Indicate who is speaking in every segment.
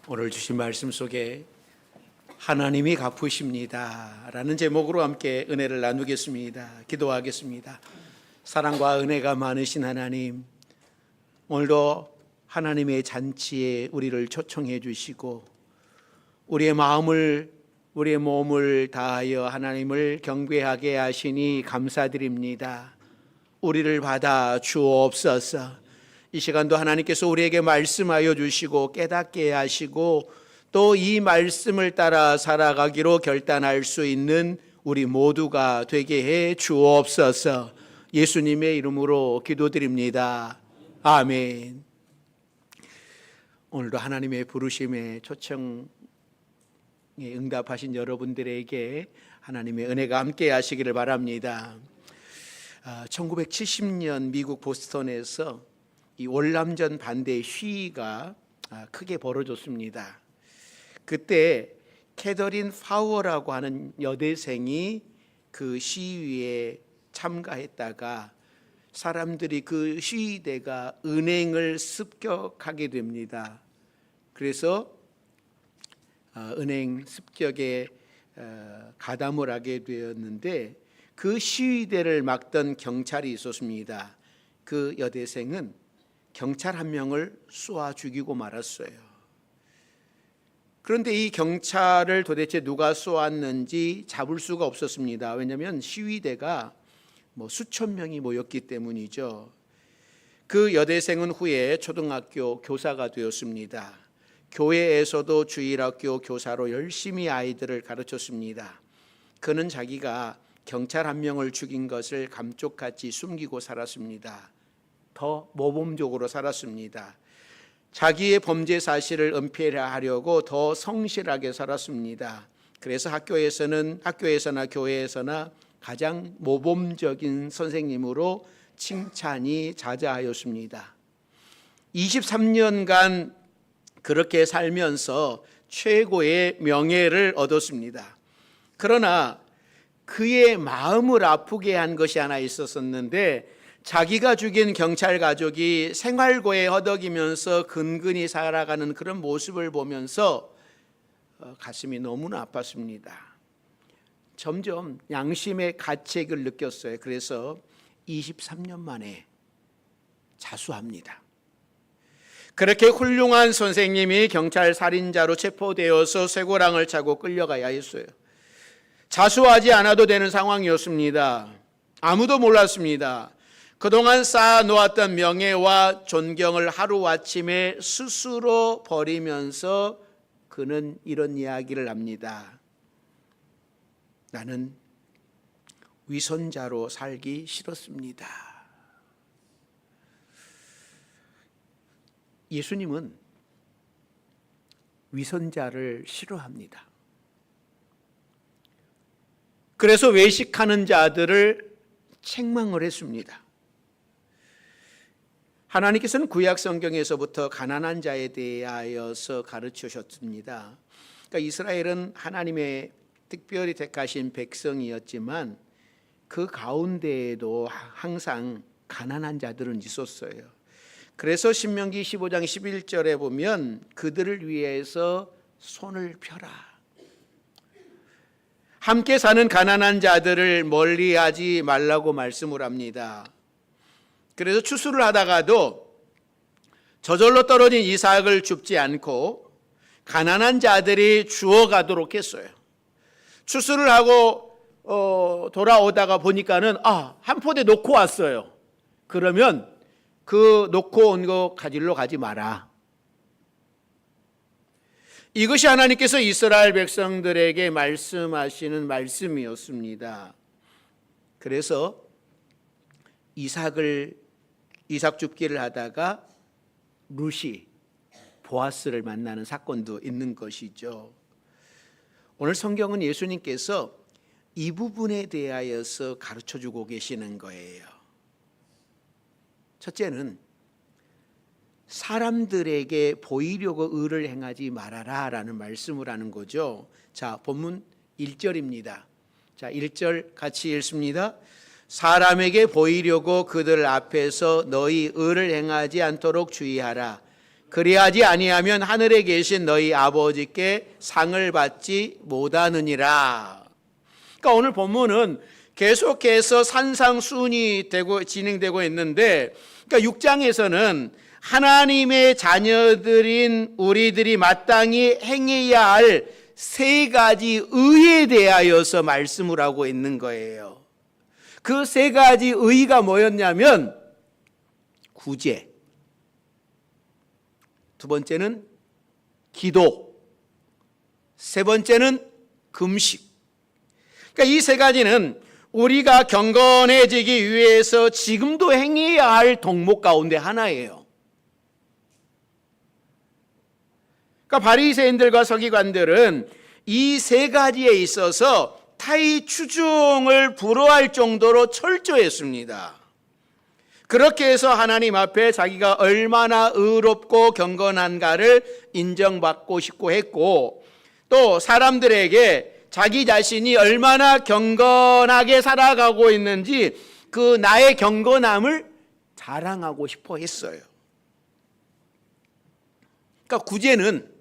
Speaker 1: 오늘 주신 말씀 속에 하나님이 갚으십니다 라는 제목으로 함께 은혜를 나누겠습니다. 기도하겠습니다. 사랑과 은혜가 많으신 하나님, 오늘도 하나님의 잔치에 우리를 초청해 주시고 우리의 마음을, 우리의 몸을 다하여 하나님을 경배하게 하시니 감사드립니다. 우리를 받아 주옵소서. 이 시간도 하나님께서 우리에게 말씀하여 주시고 깨닫게 하시고 또 이 말씀을 따라 살아가기로 결단할 수 있는 우리 모두가 되게 해 주옵소서. 예수님의 이름으로 기도드립니다. 아멘. 오늘도 하나님의 부르심에 초청에 응답하신 여러분들에게 하나님의 은혜가 함께 하시기를 바랍니다. 1970년 미국 보스턴에서 이 월남전 반대 시위가 크게 벌어졌습니다. 그때 캐더린 파워라고 하는 여대생이 그 시위에 참가했다가 사람들이 그 시위대가 은행을 습격하게 됩니다. 그래서 은행 습격에 가담을 하게 되었는데 그 시위대를 막던 경찰이 있었습니다. 그 여대생은 경찰 한 명을 쏘아 죽이고 말았어요. 그런데 이 경찰을 도대체 누가 쏘았는지 잡을 수가 없었습니다. 왜냐하면 시위대가 수천 명이 모였기 때문이죠. 그 여대생은 후에 초등학교 교사가 되었습니다. 교회에서도 주일학교 교사로 열심히 아이들을 가르쳤습니다. 그는 자기가 경찰 한 명을 죽인 것을 감쪽같이 숨기고 살았습니다. 더 모범적으로 살았습니다. 자기의 범죄 사실을 은폐하려고 더 성실하게 살았습니다. 그래서 학교에서나 교회에서나 가장 모범적인 선생님으로 칭찬이 자자하였습니다. 23년간 그렇게 살면서 최고의 명예를 얻었습니다. 그러나 그의 마음을 아프게 한 것이 하나 있었는데, 자기가 죽인 경찰 가족이 생활고에 허덕이면서 근근히 살아가는 그런 모습을 보면서 가슴이 너무나 아팠습니다. 점점 양심의 가책을 느꼈어요. 그래서 23년 만에 자수합니다. 그렇게 훌륭한 선생님이 경찰 살인자로 체포되어서 쇠고랑을 차고 끌려가야 했어요. 자수하지 않아도 되는 상황이었습니다. 아무도 몰랐습니다. 그동안 쌓아놓았던 명예와 존경을 하루아침에 스스로 버리면서 그는 이런 이야기를 합니다. 나는 위선자로 살기 싫었습니다. 예수님은 위선자를 싫어합니다. 그래서 외식하는 자들을 책망을 했습니다. 하나님께서는 구약 성경에서부터 가난한 자에 대하여서 가르치셨습니다. 그러니까 이스라엘은 하나님의 특별히 택하신 백성이었지만 그 가운데에도 항상 가난한 자들은 있었어요. 그래서 신명기 15장 11절에 보면 그들을 위해서 손을 펴라. 함께 사는 가난한 자들을 멀리하지 말라고 말씀을 합니다. 그래서 추수를 하다가도 저절로 떨어진 이삭을 줍지 않고 가난한 자들이 주워가도록 했어요. 추수를 하고 돌아오다가 보니까는 한 포대 놓고 왔어요. 그러면 그 놓고 온 거 가지러 가지 마라. 이것이 하나님께서 이스라엘 백성들에게 말씀하시는 말씀이었습니다. 그래서 이삭 줍기를 하다가 룻이 보아스를 만나는 사건도 있는 것이죠. 오늘 성경은 예수님께서 이 부분에 대하여서 가르쳐주고 계시는 거예요. 첫째는 사람들에게 보이려고 의를 행하지 말아라 라는 말씀을 하는 거죠. 자, 본문 1절입니다. 자, 1절 같이 읽습니다. 사람에게 보이려고 그들 앞에서 너희 의를 행하지 않도록 주의하라. 그리하지 아니하면 하늘에 계신 너희 아버지께 상을 받지 못하느니라. 그러니까 오늘 본문은 계속해서 산상수훈이 진행되고 있는데, 그러니까 6장에서는 하나님의 자녀들인 우리들이 마땅히 행해야 할 세 가지 의에 대하여서 말씀을 하고 있는 거예요. 그 세 가지 의가 뭐였냐면 구제, 두 번째는 기도, 세 번째는 금식. 그러니까 이 세 가지는 우리가 경건해지기 위해서 지금도 행해야 할 덕목 가운데 하나예요. 그러니까 바리새인들과 서기관들은 이 세 가지에 있어서 타의 추종을 불허할 정도로 철저했습니다. 그렇게 해서 하나님 앞에 자기가 얼마나 의롭고 경건한가를 인정받고 싶고 했고, 또 사람들에게 자기 자신이 얼마나 경건하게 살아가고 있는지 그 나의 경건함을 자랑하고 싶어 했어요. 그러니까 구제는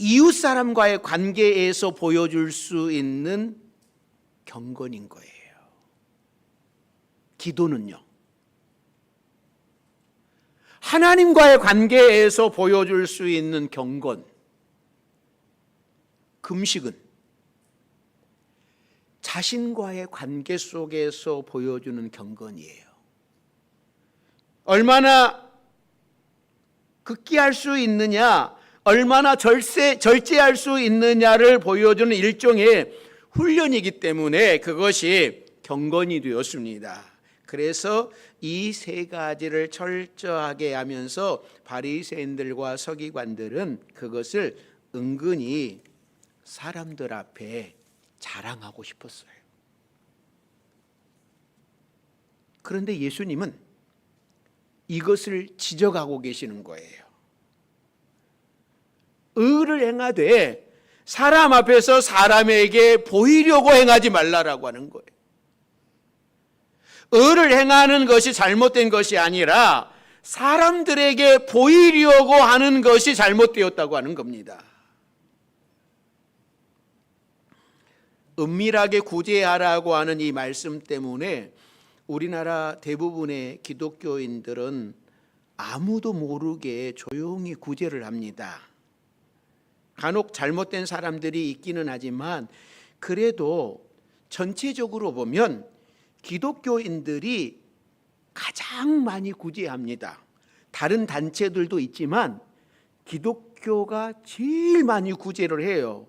Speaker 1: 이웃 사람과의 관계에서 보여줄 수 있는 경건인 거예요. 기도는요, 하나님과의 관계에서 보여줄 수 있는 경건. 금식은 자신과의 관계 속에서 보여주는 경건이에요. 얼마나 극기할 수 있느냐, 얼마나 절제할 수 있느냐를 보여주는 일종의 훈련이기 때문에 그것이 경건이 되었습니다. 그래서 이 세 가지를 철저하게 하면서 바리새인들과 서기관들은 그것을 은근히 사람들 앞에 자랑하고 싶었어요. 그런데 예수님은 이것을 지적하고 계시는 거예요. 의를 행하되 사람 앞에서 사람에게 보이려고 행하지 말라라고 하는 거예요. 의를 행하는 것이 잘못된 것이 아니라 사람들에게 보이려고 하는 것이 잘못되었다고 하는 겁니다. 은밀하게 구제하라고 하는 이 말씀 때문에 우리나라 대부분의 기독교인들은 아무도 모르게 조용히 구제를 합니다. 간혹 잘못된 사람들이 있기는 하지만 그래도 전체적으로 보면 기독교인들이 가장 많이 구제합니다. 다른 단체들도 있지만 기독교가 제일 많이 구제를 해요.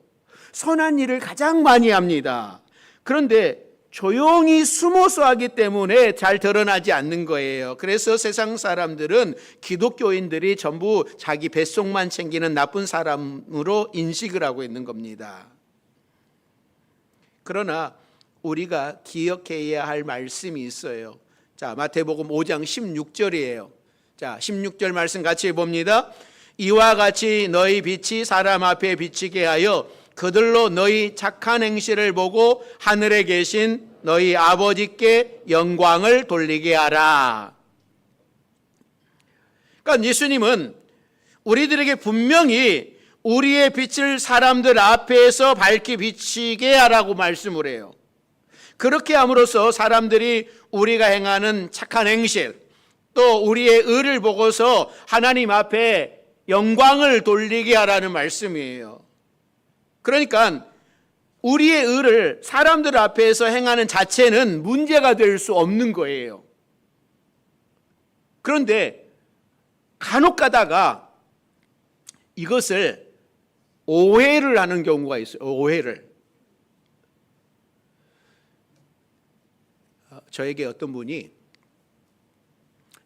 Speaker 1: 선한 일을 가장 많이 합니다. 그런데 조용히 숨어서 하기 때문에 잘 드러나지 않는 거예요. 그래서 세상 사람들은 기독교인들이 전부 자기 뱃속만 챙기는 나쁜 사람으로 인식을 하고 있는 겁니다. 그러나 우리가 기억해야 할 말씀이 있어요. 자, 마태복음 5장 16절이에요. 자, 16절 말씀 같이 봅니다. 이와 같이 너희 빛이 사람 앞에 비치게 하여 그들로 너희 착한 행실을 보고 하늘에 계신 너희 아버지께 영광을 돌리게 하라. 그러니까 예수님은 우리들에게 분명히 우리의 빛을 사람들 앞에서 밝게 비치게 하라고 말씀을 해요. 그렇게 함으로써 사람들이 우리가 행하는 착한 행실, 또 우리의 의를 보고서 하나님 앞에 영광을 돌리게 하라는 말씀이에요. 그러니까 우리의 의를 사람들 앞에서 행하는 자체는 문제가 될 수 없는 거예요. 그런데 간혹 가다가 이것을 오해를 하는 경우가 있어요. 오해를. 저에게 어떤 분이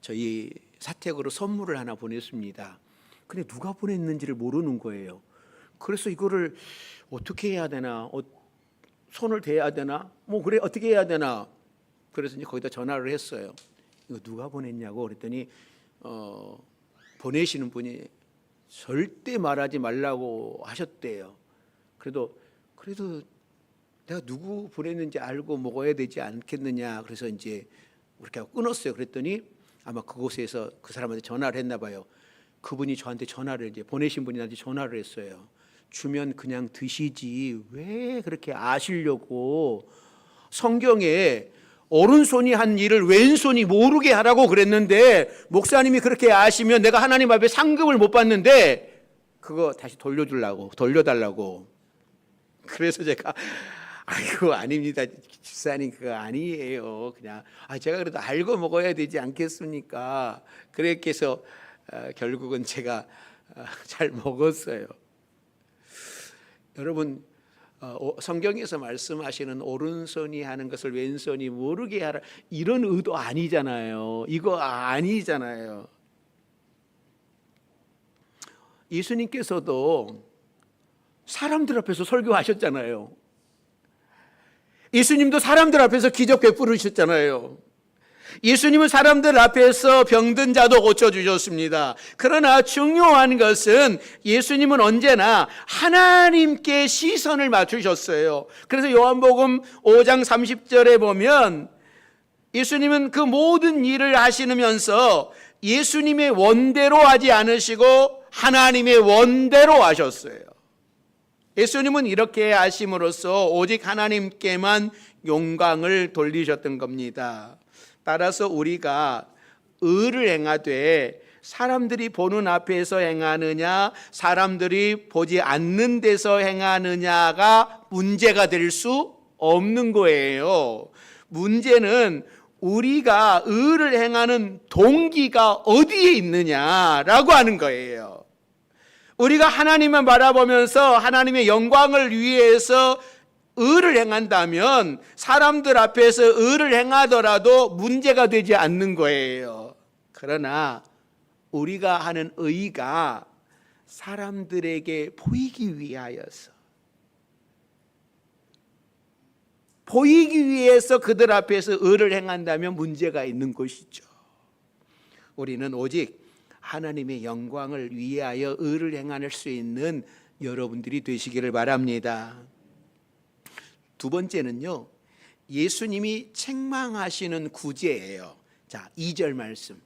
Speaker 1: 저희 사택으로 선물을 하나 보냈습니다. 근데 누가 보냈는지를 모르는 거예요. 그래서 이거를 어떻게 해야 되나, 손을 대야 되나, 그래 어떻게 해야 되나. 그래서 이제 거기다 전화를 했어요. 이거 누가 보냈냐고 그랬더니 보내시는 분이 절대 말하지 말라고 하셨대요. 그래도 내가 누구 보냈는지 알고 먹어야 되지 않겠느냐. 그래서 이제 그렇게 하고 끊었어요. 그랬더니 아마 그곳에서 그 사람한테 전화를 했나 봐요. 그분이 저한테 전화를 이제 보내신 분이 나한테 전화를 했어요. 주면 그냥 드시지 왜 그렇게 아시려고 성경에 오른손이 한 일을 왼손이 모르게 하라고 그랬는데 목사님이 그렇게 아시면 내가 하나님 앞에 상급을 못 받는데 그거 다시 돌려달라고. 그래서 제가 아이고 아닙니다 집사님 그거 아니에요. 그냥 제가 그래도 알고 먹어야 되지 않겠습니까? 그렇게 해서 결국은 제가 잘 먹었어요. 여러분 성경에서 말씀하시는 오른손이 하는 것을 왼손이 모르게 하라 이런 의도 아니잖아요. 이거 아니잖아요. 예수님께서도 사람들 앞에서 설교하셨잖아요. 예수님도 사람들 앞에서 기적 베푸르셨잖아요. 예수님은 사람들 앞에서 병든 자도 고쳐주셨습니다. 그러나 중요한 것은 예수님은 언제나 하나님께 시선을 맞추셨어요. 그래서 요한복음 5장 30절에 보면 예수님은 그 모든 일을 하시면서 예수님의 원대로 하지 않으시고 하나님의 원대로 하셨어요. 예수님은 이렇게 하심으로써 오직 하나님께만 영광을 돌리셨던 겁니다. 따라서 우리가 의를 행하되 사람들이 보는 앞에서 행하느냐 사람들이 보지 않는 데서 행하느냐가 문제가 될 수 없는 거예요. 문제는 우리가 의를 행하는 동기가 어디에 있느냐라고 하는 거예요. 우리가 하나님만 바라보면서 하나님의 영광을 위해서 의를 행한다면 사람들 앞에서 의를 행하더라도 문제가 되지 않는 거예요. 그러나 우리가 하는 의가 사람들에게 보이기 위해서 그들 앞에서 의를 행한다면 문제가 있는 것이죠. 우리는 오직 하나님의 영광을 위하여 의를 행할 수 있는 여러분들이 되시기를 바랍니다. 두 번째는요, 예수님이 책망하시는 구제예요. 자, 2절 말씀.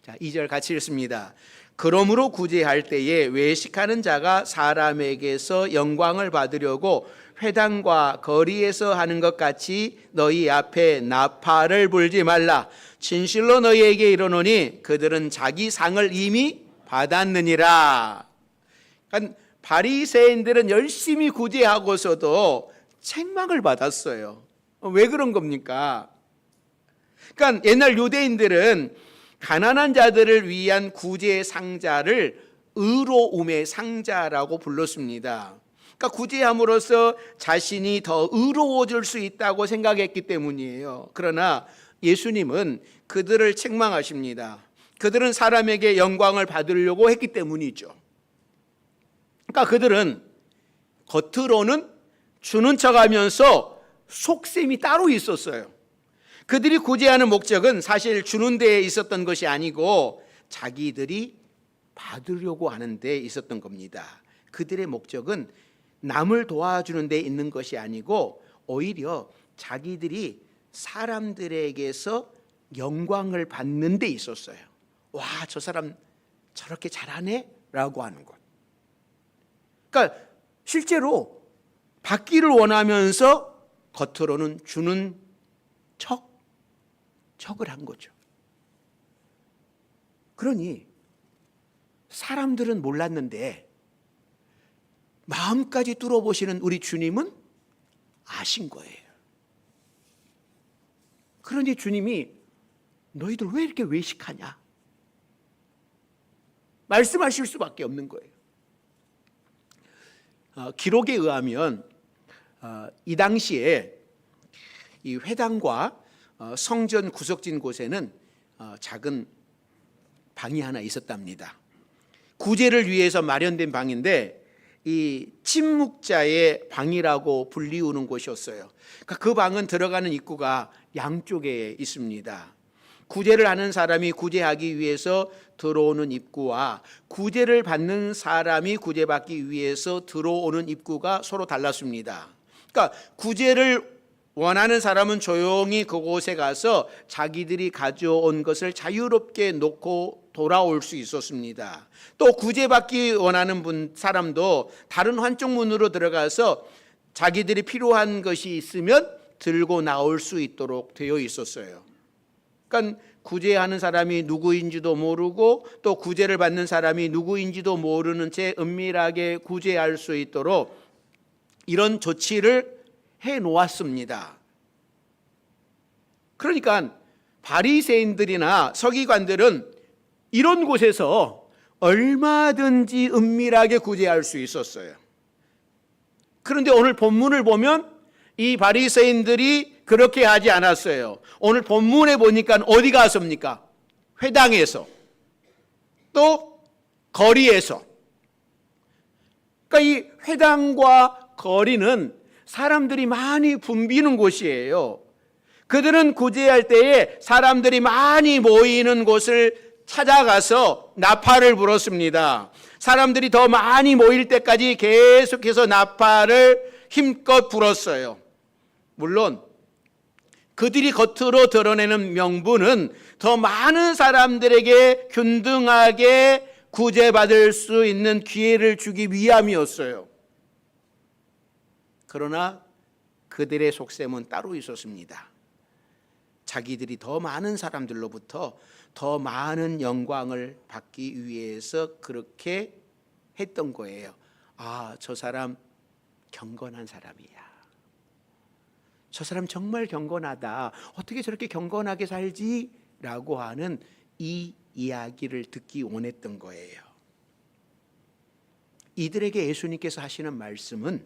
Speaker 1: 자, 2절 같이 읽습니다. 그러므로 구제할 때에 외식하는 자가 사람에게서 영광을 받으려고 회당과 거리에서 하는 것 같이 너희 앞에 나팔을 불지 말라. 진실로 너희에게 이르노니 그들은 자기 상을 이미 받았느니라. 그러니까 바리새인들은 열심히 구제하고서도 책망을 받았어요. 왜 그런 겁니까? 그러니까 옛날 유대인들은 가난한 자들을 위한 구제 상자를 의로움의 상자라고 불렀습니다. 그러니까 구제함으로써 자신이 더 의로워질 수 있다고 생각했기 때문이에요. 그러나 예수님은 그들을 책망하십니다. 그들은 사람에게 영광을 받으려고 했기 때문이죠. 그러니까 그들은 겉으로는 주는 척하면서 속셈이 따로 있었어요. 그들이 구제하는 목적은 사실 주는 데에 있었던 것이 아니고 자기들이 받으려고 하는 데에 있었던 겁니다. 그들의 목적은 남을 도와주는 데 있는 것이 아니고 오히려 자기들이 사람들에게서 영광을 받는 데 있었어요. 와, 저 사람 저렇게 잘하네? 라고 하는 것. 그러니까 실제로 받기를 원하면서 겉으로는 주는 척을 한 거죠. 그러니 사람들은 몰랐는데 마음까지 뚫어보시는 우리 주님은 아신 거예요. 그러니 주님이 너희들 왜 이렇게 외식하냐? 말씀하실 수밖에 없는 거예요. 기록에 의하면 이 당시에 이 회당과 성전 구석진 곳에는 작은 방이 하나 있었답니다. 구제를 위해서 마련된 방인데 이 침묵자의 방이라고 불리우는 곳이었어요. 그러니까 그 방은 들어가는 입구가 양쪽에 있습니다. 구제를 하는 사람이 구제하기 위해서 들어오는 입구와 구제를 받는 사람이 구제받기 위해서 들어오는 입구가 서로 달랐습니다. 그러니까 구제를 원하는 사람은 조용히 그곳에 가서 자기들이 가져온 것을 자유롭게 놓고 돌아올 수 있었습니다. 또 구제받기 원하는 사람도 다른 환쪽문으로 들어가서 자기들이 필요한 것이 있으면 들고 나올 수 있도록 되어 있었어요. 그러니까 구제하는 사람이 누구인지도 모르고 또 구제를 받는 사람이 누구인지도 모르는 채 은밀하게 구제할 수 있도록 이런 조치를 해 놓았습니다. 그러니까 바리새인들이나 서기관들은 이런 곳에서 얼마든지 은밀하게 구제할 수 있었어요. 그런데 오늘 본문을 보면 이 바리새인들이 그렇게 하지 않았어요. 오늘 본문에 보니까 어디 갔습니까? 회당에서, 또 거리에서. 그러니까 이 회당과 거리는 사람들이 많이 붐비는 곳이에요. 그들은 구제할 때에 사람들이 많이 모이는 곳을 찾아가서 나팔을 불었습니다. 사람들이 더 많이 모일 때까지 계속해서 나팔을 힘껏 불었어요. 물론 그들이 겉으로 드러내는 명분은 더 많은 사람들에게 균등하게 구제받을 수 있는 기회를 주기 위함이었어요. 그러나 그들의 속셈은 따로 있었습니다. 자기들이 더 많은 사람들로부터 더 많은 영광을 받기 위해서 그렇게 했던 거예요. 아, 저 사람 경건한 사람이야. 저 사람 정말 경건하다. 어떻게 저렇게 경건하게 살지? 라고 하는 이 이야기를 듣기 원했던 거예요. 이들에게 예수님께서 하시는 말씀은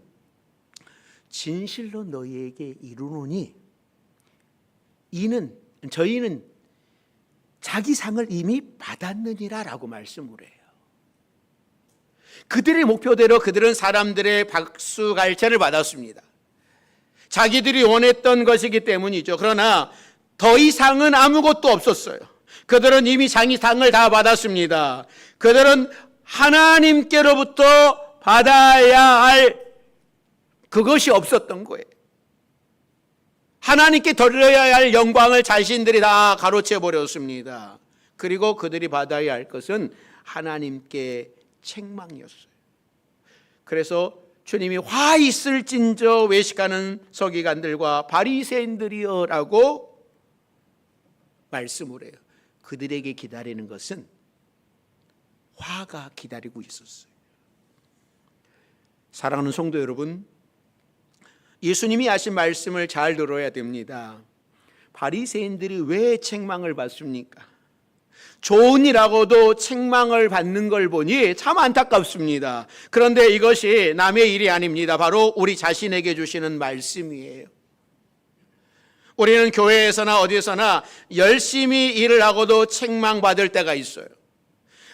Speaker 1: 진실로 너희에게 이르노니 저희는 자기 상을 이미 받았느니라 라고 말씀을 해요. 그들의 목표대로 그들은 사람들의 박수갈채를 받았습니다. 자기들이 원했던 것이기 때문이죠. 그러나 더 이상은 아무것도 없었어요. 그들은 이미 자기 상을 다 받았습니다. 그들은 하나님께로부터 받아야 할 그것이 없었던 거예요. 하나님께 드려야 할 영광을 자신들이 다 가로채 버렸습니다. 그리고 그들이 받아야 할 것은 하나님께 책망이었어요. 그래서 주님이 화 있을진저 외식하는 서기관들과 바리새인들이여 라고 말씀을 해요. 그들에게 기다리는 것은 화가 기다리고 있었어요. 사랑하는 성도 여러분, 예수님이 하신 말씀을 잘 들어야 됩니다. 바리새인들이 왜 책망을 받습니까? 좋은 일하고도 책망을 받는 걸 보니 참 안타깝습니다. 그런데 이것이 남의 일이 아닙니다. 바로 우리 자신에게 주시는 말씀이에요. 우리는 교회에서나 어디에서나 열심히 일을 하고도 책망받을 때가 있어요.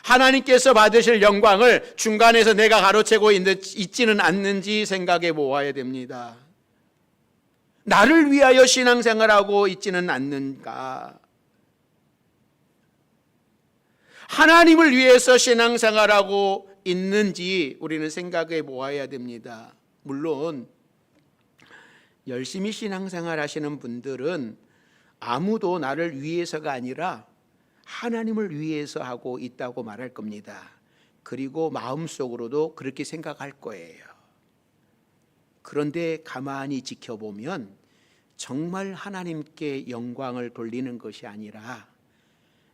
Speaker 1: 하나님께서 받으실 영광을 중간에서 내가 가로채고 있지는 않는지 생각해 보아야 됩니다. 나를 위하여 신앙생활하고 있지는 않는가? 하나님을 위해서 신앙생활하고 있는지 우리는 생각해 보아야 됩니다. 물론 열심히 신앙생활 하시는 분들은 아무도 나를 위해서가 아니라 하나님을 위해서 하고 있다고 말할 겁니다. 그리고 마음속으로도 그렇게 생각할 거예요. 그런데 가만히 지켜보면 정말 하나님께 영광을 돌리는 것이 아니라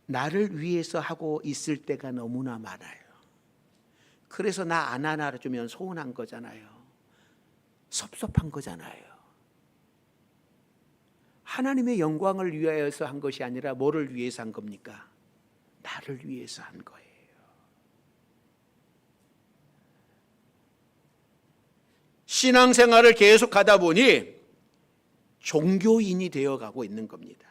Speaker 1: 나를 위해서 하고 있을 때가 너무나 많아요. 그래서 나 안 안아주면 서운한 거잖아요. 섭섭한 거잖아요. 하나님의 영광을 위하여서 한 것이 아니라 뭐를 위해서 한 겁니까? 나를 위해서 한 거예요. 신앙생활을 계속하다 보니 종교인이 되어가고 있는 겁니다.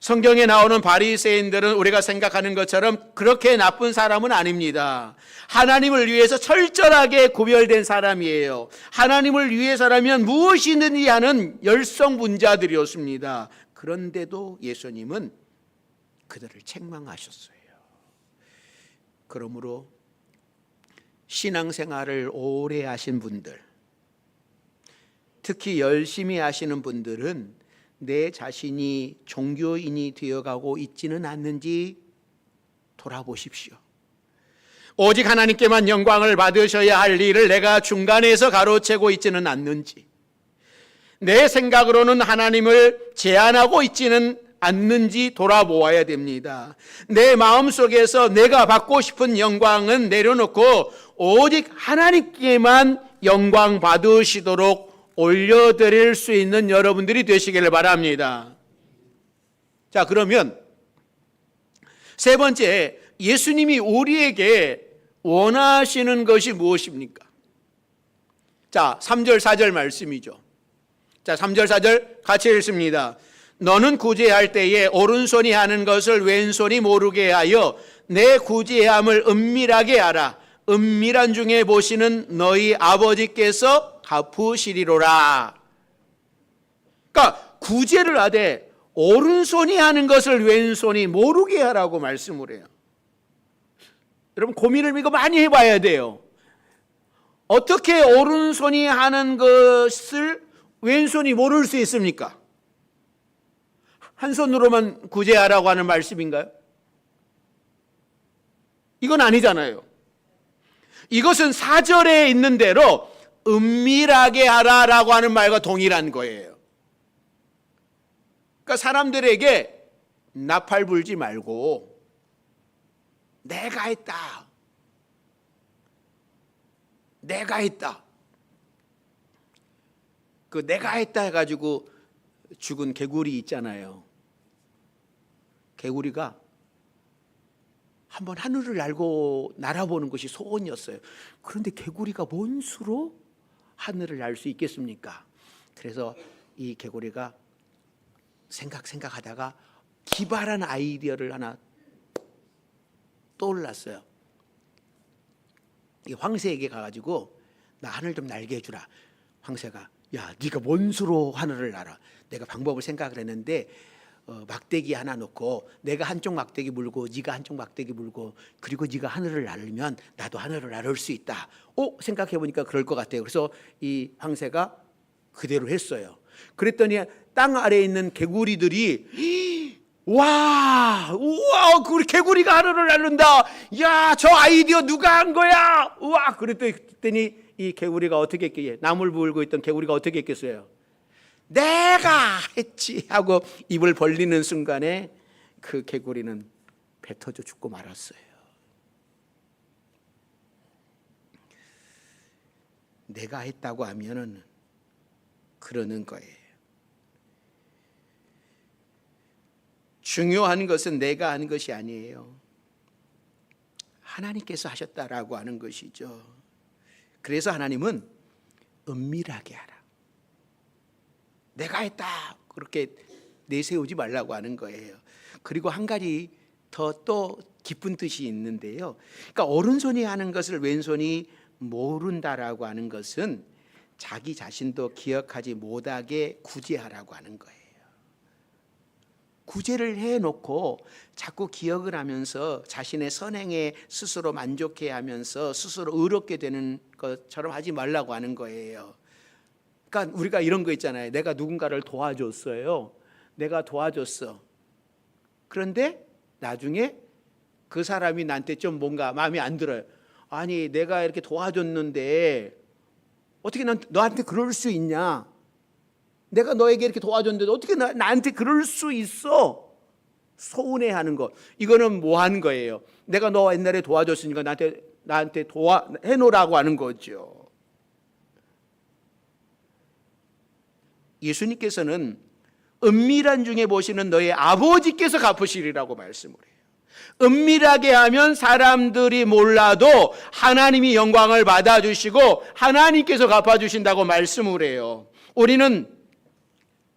Speaker 1: 성경에 나오는 바리새인들은 우리가 생각하는 것처럼 그렇게 나쁜 사람은 아닙니다. 하나님을 위해서 철저하게 구별된 사람이에요. 하나님을 위해서라면 무엇이든지 하는 열성분자들이었습니다. 그런데도 예수님은 그들을 책망하셨어요. 그러므로 신앙생활을 오래 하신 분들, 특히 열심히 하시는 분들은 내 자신이 종교인이 되어가고 있지는 않는지 돌아보십시오. 오직 하나님께만 영광을 받으셔야 할 일을 내가 중간에서 가로채고 있지는 않는지, 내 생각으로는 하나님을 제한하고 있지는 않는지 돌아보아야 됩니다. 내 마음속에서 내가 받고 싶은 영광은 내려놓고 오직 하나님께만 영광 받으시도록 올려드릴 수 있는 여러분들이 되시기를 바랍니다. 자, 그러면 세 번째, 예수님이 우리에게 원하시는 것이 무엇입니까? 자, 3절 4절 말씀이죠. 자, 3절 4절 같이 읽습니다. 너는 구제할 때에 오른손이 하는 것을 왼손이 모르게 하여 내 구제함을 은밀하게 하라. 은밀한 중에 보시는 너희 아버지께서 갚으시리로라. 그러니까 구제를 하되 오른손이 하는 것을 왼손이 모르게 하라고 말씀을 해요. 여러분, 고민을 이거 많이 해봐야 돼요. 어떻게 오른손이 하는 것을 왼손이 모를 수 있습니까? 한 손으로만 구제하라고 하는 말씀인가요? 이건 아니잖아요. 이것은 4절에 있는 대로 은밀하게 하라라고 하는 말과 동일한 거예요. 그러니까 사람들에게 나팔 불지 말고 내가 했다. 내가 했다. 그 내가 했다 해가지고 죽은 개구리 있잖아요. 개구리가 한번 하늘을 날아보는 것이 소원이었어요. 그런데 개구리가 뭔 수로 하늘을 날 수 있겠습니까? 그래서 이 개구리가 생각하다가 기발한 아이디어를 하나 떠올랐어요. 이 황새에게 가가지고 나 하늘 좀 날게 해주라. 황새가 야, 네가 뭔 수로 하늘을 날아? 내가 방법을 생각을 했는데 막대기 하나 놓고 내가 한쪽 막대기 물고 네가 한쪽 막대기 물고 그리고 네가 하늘을 날으면 나도 하늘을 날을 수 있다. 생각해보니까 그럴 것 같아요. 그래서 이 황새가 그대로 했어요. 그랬더니 땅 아래에 있는 개구리들이 우와, 우리 개구리가 하늘을 날른다. 야, 저 아이디어 누가 한 거야? 우와, 그랬더니 이 개구리가 어떻게 했겠어요? 나물 부을고 있던 개구리가 어떻게 했겠어요? 내가 했지 하고 입을 벌리는 순간에 그 개구리는 배 터져 죽고 말았어요. 내가 했다고 하면은 그러는 거예요. 중요한 것은 내가 하는 것이 아니에요. 하나님께서 하셨다라고 하는 것이죠. 그래서 하나님은 은밀하게 하라. 내가 했다. 그렇게 내세우지 말라고 하는 거예요. 그리고 한 가지 또 깊은 뜻이 있는데요. 그러니까 오른손이 하는 것을 왼손이 모른다라고 하는 것은 자기 자신도 기억하지 못하게 구제하라고 하는 거예요. 구제를 해놓고 자꾸 기억을 하면서 자신의 선행에 스스로 만족해하면서 스스로 의롭게 되는 것처럼 하지 말라고 하는 거예요. 그러니까 우리가 이런 거 있잖아요. 내가 누군가를 도와줬어요. 내가 도와줬어. 그런데 나중에 그 사람이 나한테 좀 뭔가 마음에 안 들어요. 아니, 내가 이렇게 도와줬는데 어떻게 너한테 그럴 수 있냐? 내가 너에게 이렇게 도와줬는데 어떻게 나한테 그럴 수 있어? 서운해하는 거. 이거는 뭐 하는 거예요? 내가 너 옛날에 도와줬으니까 나한테 해놓으라고 하는 거죠. 예수님께서는 은밀한 중에 보시는 너의 아버지께서 갚으시리라고 말씀을 해요. 은밀하게 하면 사람들이 몰라도 하나님이 영광을 받아주시고 하나님께서 갚아주신다고 말씀을 해요. 우리는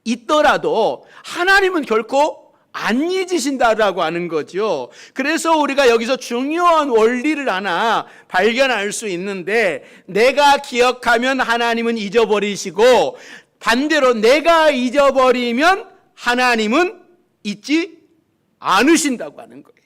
Speaker 1: 있더라도 하나님은 결코 안 잊으신다라고 하는 거죠. 그래서 우리가 여기서 중요한 원리를 하나 발견할 수 있는데, 내가 기억하면 하나님은 잊어버리시고 반대로 내가 잊어버리면 하나님은 잊지 않으신다고 하는 거예요.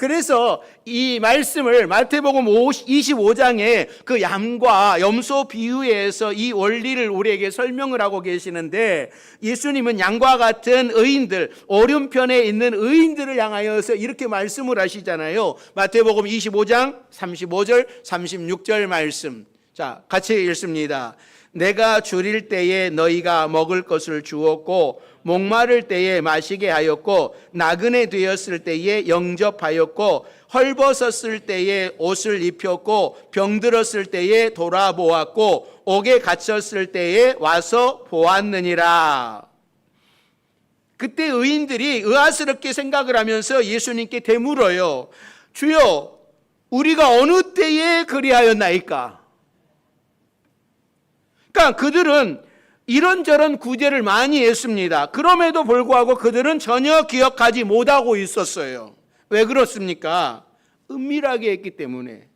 Speaker 1: 그래서 이 말씀을 마태복음 25장에 그 양과 염소 비유에서 이 원리를 우리에게 설명을 하고 계시는데, 예수님은 양과 같은 의인들, 오른편에 있는 의인들을 향하여서 이렇게 말씀을 하시잖아요. 마태복음 25장 35절 36절 말씀, 자 같이 읽습니다. 내가 줄일 때에 너희가 먹을 것을 주었고, 목마를 때에 마시게 하였고, 나그네 되었을 때에 영접하였고, 헐벗었을 때에 옷을 입혔고, 병들었을 때에 돌아보았고, 옥에 갇혔을 때에 와서 보았느니라. 그때 의인들이 의아스럽게 생각을 하면서 예수님께 되물어요. 주여, 우리가 어느 때에 그리하였나이까? 그러니까 그들은 이런저런 구제를 많이 했습니다. 그럼에도 불구하고 그들은 전혀 기억하지 못하고 있었어요. 왜 그렇습니까? 은밀하게 했기 때문에.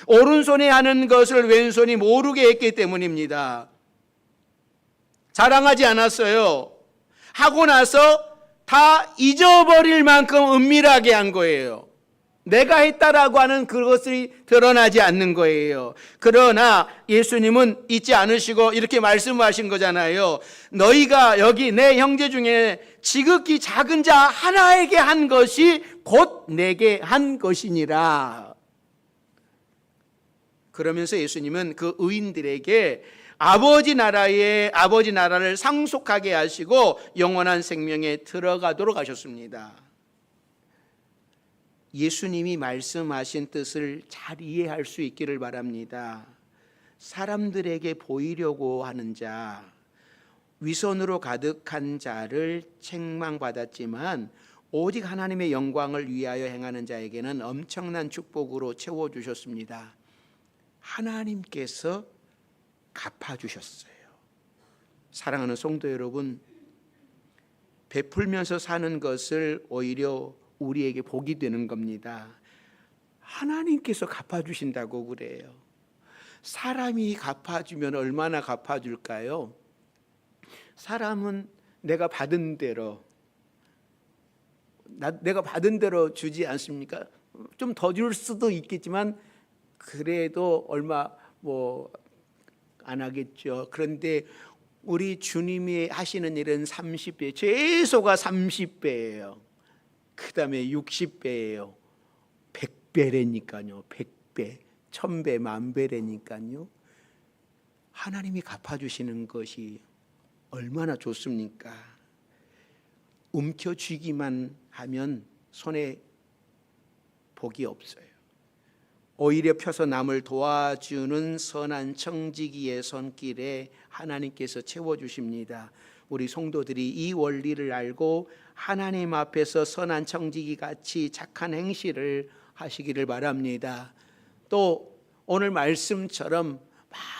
Speaker 1: 오른손에 하는 것을 왼손이 모르게 했기 때문입니다. 자랑하지 않았어요. 하고 나서 다 잊어버릴 만큼 은밀하게 한 거예요. 내가 했다라고 하는 그것이 드러나지 않는 거예요. 그러나 예수님은 잊지 않으시고 이렇게 말씀하신 거잖아요. 너희가 여기 내 형제 중에 지극히 작은 자 하나에게 한 것이 곧 내게 한 것이니라. 그러면서 예수님은 그 의인들에게 아버지 나라를 상속하게 하시고 영원한 생명에 들어가도록 하셨습니다. 예수님이 말씀하신 뜻을 잘 이해할 수 있기를 바랍니다. 사람들에게 보이려고 하는 자, 위선으로 가득한 자를 책망받았지만 오직 하나님의 영광을 위하여 행하는 자에게는 엄청난 축복으로 채워주셨습니다. 하나님께서 갚아주셨어요. 사랑하는 성도 여러분, 베풀면서 사는 것을 오히려 우리에게 복이 되는 겁니다. 하나님께서 갚아주신다고 그래요. 사람이 갚아주면 얼마나 갚아줄까요? 사람은 내가 받은 대로 주지 않습니까? 좀 더 줄 수도 있겠지만 그래도 얼마 안 하겠죠. 그런데 우리 주님이 하시는 일은 30배, 최소가 30배예요. 그 다음에 60배예요. 100배라니까요. 100배, 1000배, 10,000배라니까요. 하나님이 갚아주시는 것이 얼마나 좋습니까? 움켜쥐기만 하면 손에 복이 없어요. 오히려 펴서 남을 도와주는 선한 청지기의 손길에 하나님께서 채워주십니다. 우리 성도들이 이 원리를 알고 하나님 앞에서 선한 청지기 같이 착한 행실을 하시기를 바랍니다. 또 오늘 말씀처럼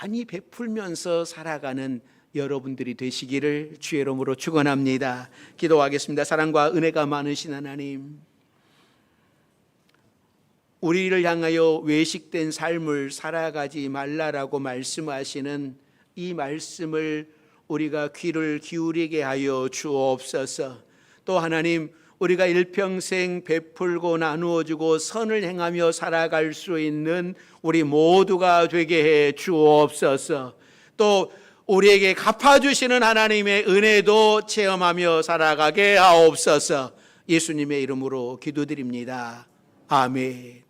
Speaker 1: 많이 베풀면서 살아가는 여러분들이 되시기를 주의 이름으로 축원합니다. 기도하겠습니다. 사랑과 은혜가 많으신 하나님, 우리를 향하여 외식된 삶을 살아가지 말라라고 말씀하시는 이 말씀을 우리가 귀를 기울이게 하여 주옵소서. 또 하나님, 우리가 일평생 베풀고 나누어주고 선을 행하며 살아갈 수 있는 우리 모두가 되게 해 주옵소서. 또 우리에게 갚아주시는 하나님의 은혜도 체험하며 살아가게 하옵소서. 예수님의 이름으로 기도드립니다. 아멘.